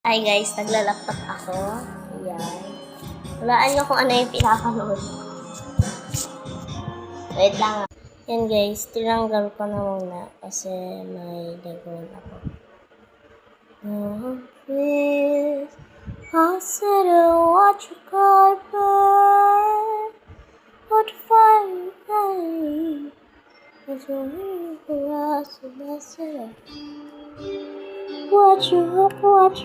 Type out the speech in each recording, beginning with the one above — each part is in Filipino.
Hi guys, nagla-laptop ako. Ayan. Walaan nyo kung ano yung pinapanood. Wait lang. Yan guys, tinanggal ko na muna kasi may gagawin ako. Oh, please, I said I watch your carpet. What fun I was wondering who else was there. Watch my heart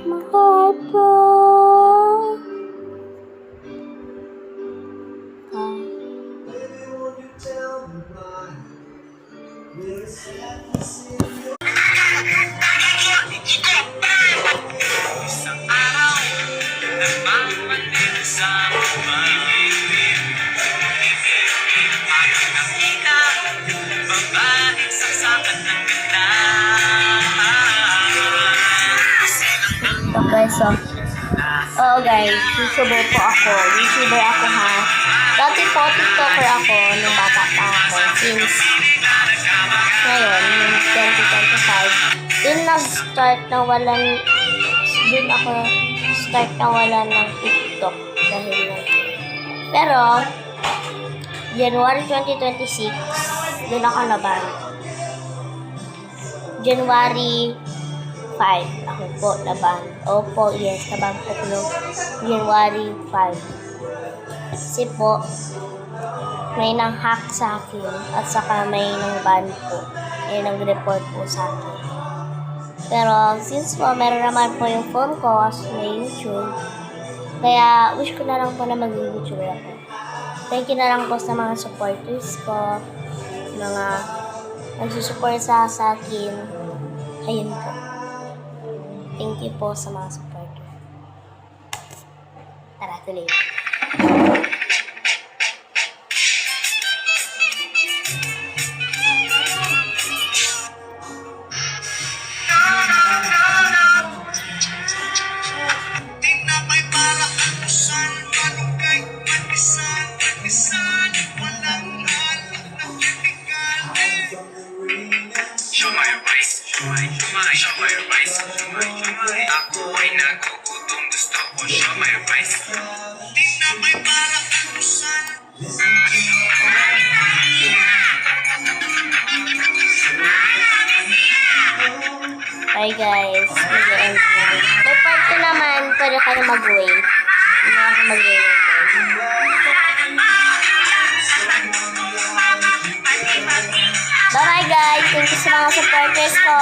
burn. Isang araw, nagpapalit sa pag-ibig. Ayaw nakita, babaeng saksakan ng ganda. Okay, so, guys, YouTuber po ako. YouTuber ako ha. Dati po, TikToker ako nung bata pa ako. Since ngayon, yung 2025, dun nag-start na walan ng TikTok dahil lang. Pero, January 2026, dun ako naban. January 5, ako po naban. Opo, yes, naban po ko January 5. Kasi po, may nang-hack sa akin at saka may nang-ban po. May nang-report po sa akin. Pero, since po, meron naman po yung phone ko as may YouTube, kaya wish ko na lang po na mag-YouTuber ako. Thank you na lang po sa mga supporters ko, mga nagsusupport sa akin. Ayun po. Thank you po sa mga supporter. Tara, tuloy. Ako ay nagugutom, gusto ko siomay rice. Di na may parang kapusan. Bye guys. Mag-end na. May part 2 naman, pwede kayo mag-wait. Hindi ako mag-wait. Bye-bye guys. Thank you sa mga supporters ko.